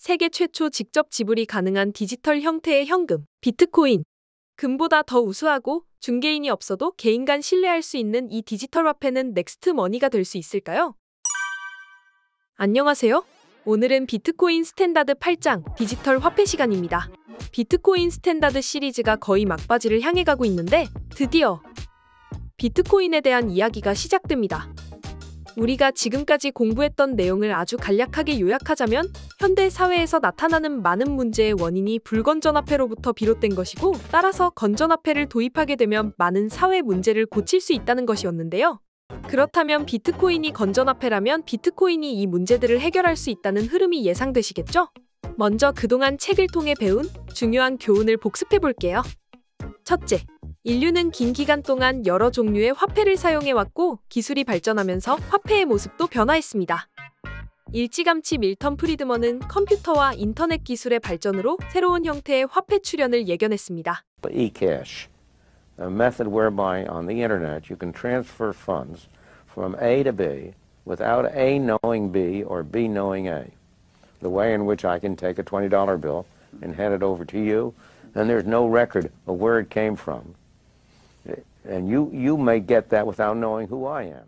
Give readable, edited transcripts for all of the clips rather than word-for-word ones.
세계 최초 직접 지불이 가능한 디지털 형태의 현금, 비트코인. 금보다 더 우수하고 중개인이 없어도 개인 간 신뢰할 수 있는 이 디지털 화폐는 넥스트 머니가 될 수 있을까요? 안녕하세요. 오늘은 비트코인 스탠다드 8장 디지털 화폐 시간입니다. 비트코인 스탠다드 시리즈가 거의 막바지를 향해 가고 있는데 드디어 비트코인에 대한 이야기가 시작됩니다. 우리가 지금까지 공부했던 내용을 아주 간략하게 요약하자면 현대 사회에서 나타나는 많은 문제의 원인이 불건전화폐로부터 비롯된 것이고, 따라서 건전화폐를 도입하게 되면 많은 사회 문제를 고칠 수 있다는 것이었는데요. 그렇다면 비트코인이 건전화폐라면 비트코인이 이 문제들을 해결할 수 있다는 흐름이 예상되시겠죠? 먼저 그동안 책을 통해 배운 중요한 교훈을 복습해 볼게요. 첫째, 인류는 긴 기간 동안 여러 종류의 화폐를 사용해왔고 기술이 발전하면서 화폐의 모습도 변화했습니다. 일찌감치 밀턴 프리드먼은 컴퓨터와 인터넷 기술의 발전으로 새로운 형태의 화폐 출현을 예견했습니다. eCash, a method whereby on the internet you can transfer funds from A to B without A knowing B or B knowing A. The way in which I can take a $20 bill and hand it over to you, and there's no record of where it came from. And you may get that without knowing who I am.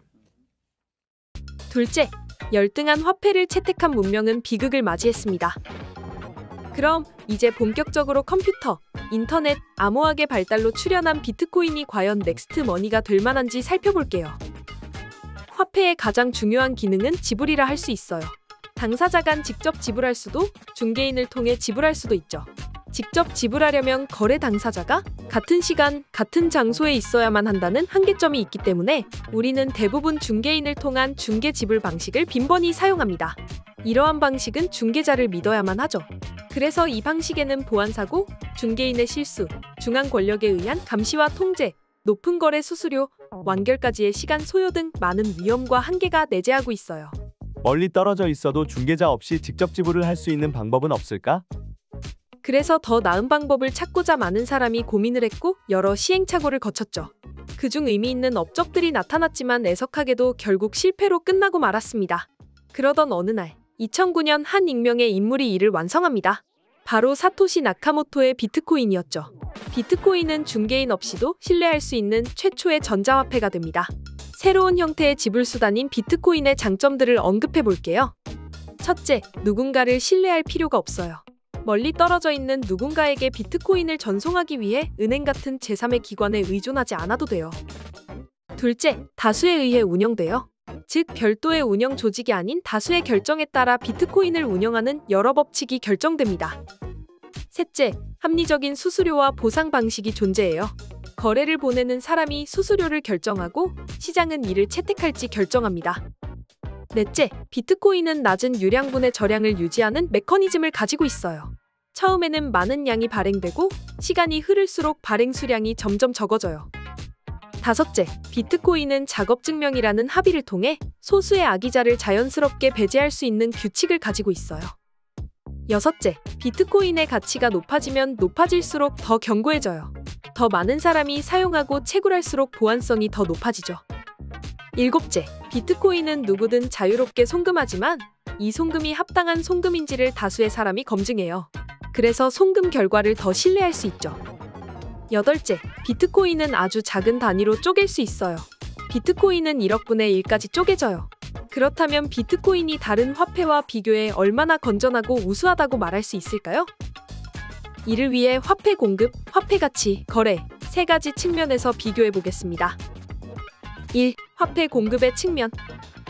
둘째, 열등한 화폐를 채택한 문명은 비극을 맞이했습니다. 그럼 이제 본격적으로 컴퓨터, 인터넷, 암호학의 발달로 출현한 비트코인이 과연 넥스트 머니가 될 만한지 살펴볼게요. 화폐의 가장 중요한 기능은 지불이라 할 수 있어요. 당사자 간 직접 지불할 수도, 중개인을 통해 지불할 수도 있죠. 직접 지불하려면 거래 당사자가 같은 시간, 같은 장소에 있어야만 한다는 한계점이 있기 때문에 우리는 대부분 중개인을 통한 중개 지불 방식을 빈번히 사용합니다. 이러한 방식은 중개자를 믿어야만 하죠. 그래서 이 방식에는 보안사고, 중개인의 실수, 중앙 권력에 의한 감시와 통제, 높은 거래 수수료, 완결까지의 시간 소요 등 많은 위험과 한계가 내재하고 있어요. 멀리 떨어져 있어도 중개자 없이 직접 지불을 할 수 있는 방법은 없을까? 그래서 더 나은 방법을 찾고자 많은 사람이 고민을 했고 여러 시행착오를 거쳤죠. 그중 의미 있는 업적들이 나타났지만 애석하게도 결국 실패로 끝나고 말았습니다. 그러던 어느 날 2009년 한 익명의 인물이 이를 완성합니다. 바로 사토시 나카모토의 비트코인이었죠. 비트코인은 중개인 없이도 신뢰할 수 있는 최초의 전자화폐가 됩니다. 새로운 형태의 지불 수단인 비트코인의 장점들을 언급해 볼게요. 첫째, 누군가를 신뢰할 필요가 없어요. 멀리 떨어져 있는 누군가에게 비트코인을 전송하기 위해 은행 같은 제3의 기관에 의존하지 않아도 돼요. 둘째, 다수에 의해 운영돼요. 즉, 별도의 운영 조직이 아닌 다수의 결정에 따라 비트코인을 운영하는 여러 법칙이 결정됩니다. 셋째, 합리적인 수수료와 보상 방식이 존재해요. 거래를 보내는 사람이 수수료를 결정하고 시장은 이를 채택할지 결정합니다. 넷째, 비트코인은 낮은 유량분의 저량을 유지하는 메커니즘을 가지고 있어요. 처음에는 많은 양이 발행되고 시간이 흐를수록 발행 수량이 점점 적어져요. 다섯째, 비트코인은 작업증명이라는 합의를 통해 소수의 악의자를 자연스럽게 배제할 수 있는 규칙을 가지고 있어요. 여섯째, 비트코인의 가치가 높아지면 높아질수록 더 견고해져요. 더 많은 사람이 사용하고 채굴할수록 보안성이 더 높아지죠. 일곱째, 비트코인은 누구든 자유롭게 송금하지만 이 송금이 합당한 송금인지를 다수의 사람이 검증해요. 그래서 송금 결과를 더 신뢰할 수 있죠. 여덟째, 비트코인은 아주 작은 단위로 쪼갤 수 있어요. 비트코인은 1억 분의 1까지 쪼개져요. 그렇다면 비트코인이 다른 화폐와 비교해 얼마나 건전하고 우수하다고 말할 수 있을까요? 이를 위해 화폐 공급, 화폐 가치, 거래 세 가지 측면에서 비교해 보겠습니다. 1. 화폐 공급의 측면.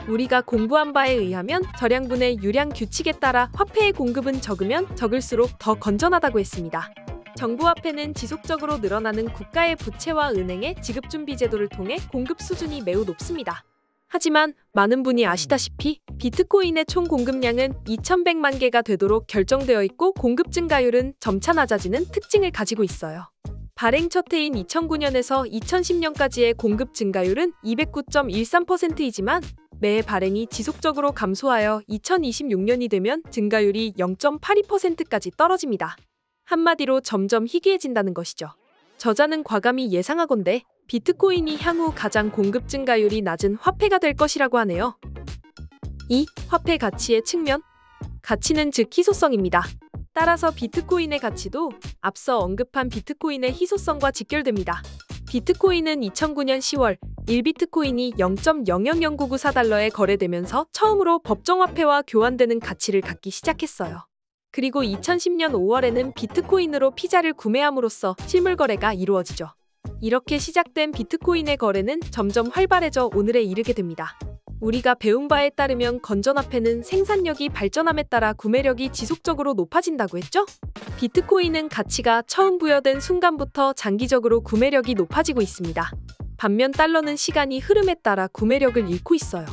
우리가 공부한 바에 의하면 저량분의 유량 규칙에 따라 화폐의 공급은 적으면 적을수록 더 건전하다고 했습니다. 정부화폐는 지속적으로 늘어나는 국가의 부채와 은행의 지급준비 제도를 통해 공급 수준이 매우 높습니다. 하지만 많은 분이 아시다시피 비트코인의 총 공급량은 2100만 개가 되도록 결정되어 있고 공급 증가율은 점차 낮아지는 특징을 가지고 있어요. 발행 첫 해인 2009년에서 2010년까지의 공급 증가율은 209.13%이지만 매해 발행이 지속적으로 감소하여 2026년이 되면 증가율이 0.82%까지 떨어집니다. 한마디로 점점 희귀해진다는 것이죠. 저자는 과감히 예상하건대 비트코인이 향후 가장 공급 증가율이 낮은 화폐가 될 것이라고 하네요. 2. 화폐 가치의 측면. 가치는 즉 희소성입니다. 따라서 비트코인의 가치도 앞서 언급한 비트코인의 희소성과 직결됩니다. 비트코인은 2009년 10월 1비트코인이 0.000994달러에 거래되면서 처음으로 법정화폐와 교환되는 가치를 갖기 시작했어요. 그리고 2010년 5월에는 비트코인으로 피자를 구매함으로써 실물 거래가 이루어지죠. 이렇게 시작된 비트코인의 거래는 점점 활발해져 오늘에 이르게 됩니다. 우리가 배운 바에 따르면 건전화폐는 생산력이 발전함에 따라 구매력이 지속적으로 높아진다고 했죠? 비트코인은 가치가 처음 부여된 순간부터 장기적으로 구매력이 높아지고 있습니다. 반면 달러는 시간이 흐름에 따라 구매력을 잃고 있어요.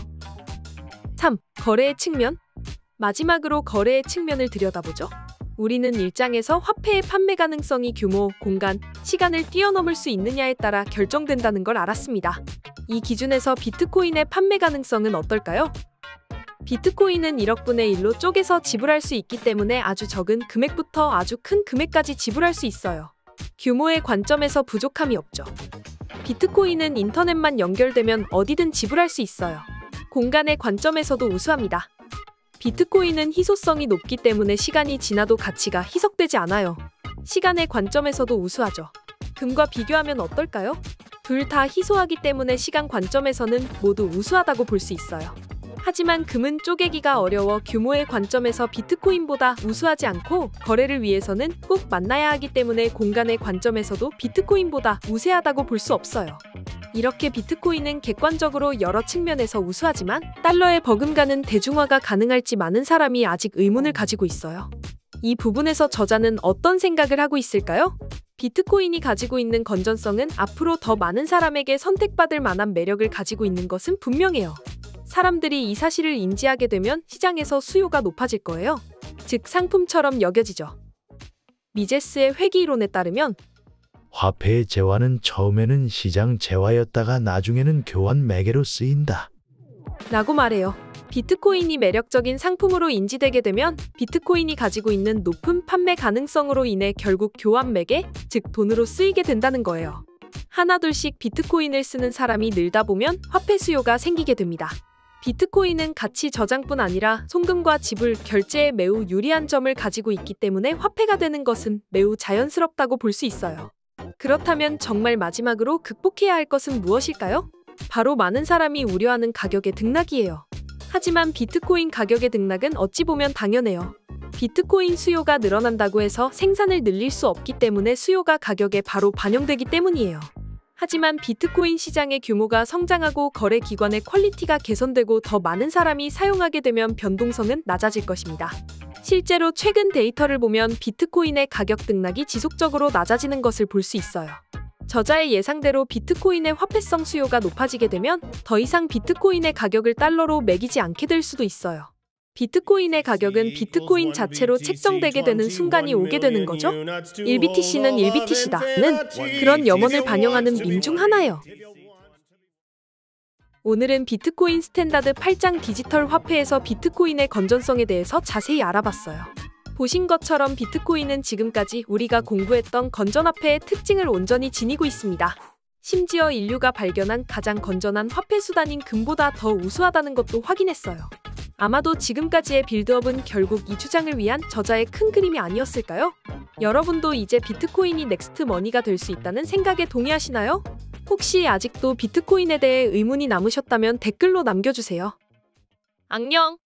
3. 거래의 측면. 마지막으로 거래의 측면을 들여다보죠. 우리는 일장에서 화폐의 판매 가능성이 규모, 공간, 시간을 뛰어넘을 수 있느냐에 따라 결정된다는 걸 알았습니다. 이 기준에서 비트코인의 판매 가능성은 어떨까요? 비트코인은 1억 분의 1로 쪼개서 지불할 수 있기 때문에 아주 적은 금액부터 아주 큰 금액까지 지불할 수 있어요. 규모의 관점에서 부족함이 없죠. 비트코인은 인터넷만 연결되면 어디든 지불할 수 있어요. 공간의 관점에서도 우수합니다. 비트코인은 희소성이 높기 때문에 시간이 지나도 가치가 희석되지 않아요. 시간의 관점에서도 우수하죠. 금과 비교하면 어떨까요? 둘 다 희소하기 때문에 시간 관점에서는 모두 우수하다고 볼 수 있어요. 하지만 금은 쪼개기가 어려워 규모의 관점에서 비트코인보다 우수하지 않고 거래를 위해서는 꼭 만나야 하기 때문에 공간의 관점에서도 비트코인보다 우세하다고 볼 수 없어요. 이렇게 비트코인은 객관적으로 여러 측면에서 우수하지만 달러의 버금가는 대중화가 가능할지 많은 사람이 아직 의문을 가지고 있어요. 이 부분에서 저자는 어떤 생각을 하고 있을까요? 비트코인이 가지고 있는 건전성은 앞으로 더 많은 사람에게 선택받을 만한 매력을 가지고 있는 것은 분명해요. 사람들이 이 사실을 인지하게 되면 시장에서 수요가 높아질 거예요. 즉 상품처럼 여겨지죠. 미제스의 회귀이론에 따르면 화폐의 재화는 처음에는 시장 재화였다가 나중에는 교환 매개로 쓰인다. 라고 말해요. 비트코인이 매력적인 상품으로 인지되게 되면 비트코인이 가지고 있는 높은 판매 가능성으로 인해 결국 교환 매개, 즉 돈으로 쓰이게 된다는 거예요. 하나둘씩 비트코인을 쓰는 사람이 늘다 보면 화폐 수요가 생기게 됩니다. 비트코인은 가치 저장뿐 아니라 송금과 지불, 결제에 매우 유리한 점을 가지고 있기 때문에 화폐가 되는 것은 매우 자연스럽다고 볼 수 있어요. 그렇다면 정말 마지막으로 극복해야 할 것은 무엇일까요? 바로 많은 사람이 우려하는 가격의 등락이에요. 하지만 비트코인 가격의 등락은 어찌 보면 당연해요. 비트코인 수요가 늘어난다고 해서 생산을 늘릴 수 없기 때문에 수요가 가격에 바로 반영되기 때문이에요. 하지만 비트코인 시장의 규모가 성장하고 거래 기관의 퀄리티가 개선되고 더 많은 사람이 사용하게 되면 변동성은 낮아질 것입니다. 실제로 최근 데이터를 보면 비트코인의 가격 등락이 지속적으로 낮아지는 것을 볼 수 있어요. 저자의 예상대로 비트코인의 화폐성 수요가 높아지게 되면 더 이상 비트코인의 가격을 달러로 매기지 않게 될 수도 있어요. 비트코인의 가격은 비트코인 자체로 책정되게 되는 순간이 오게 되는 거죠. 1BTC는 1BTC다는 그런 염원을 반영하는 밈 중 하나예요. 오늘은 비트코인 스탠다드 8장 디지털 화폐에서 비트코인의 건전성에 대해서 자세히 알아봤어요. 보신 것처럼 비트코인은 지금까지 우리가 공부했던 건전화폐의 특징을 온전히 지니고 있습니다. 심지어 인류가 발견한 가장 건전한 화폐 수단인 금보다 더 우수하다는 것도 확인했어요. 아마도 지금까지의 빌드업은 결국 이 주장을 위한 저자의 큰 그림이 아니었을까요? 여러분도 이제 비트코인이 넥스트 머니가 될 수 있다는 생각에 동의하시나요? 혹시 아직도 비트코인에 대해 의문이 남으셨다면 댓글로 남겨주세요. 안녕!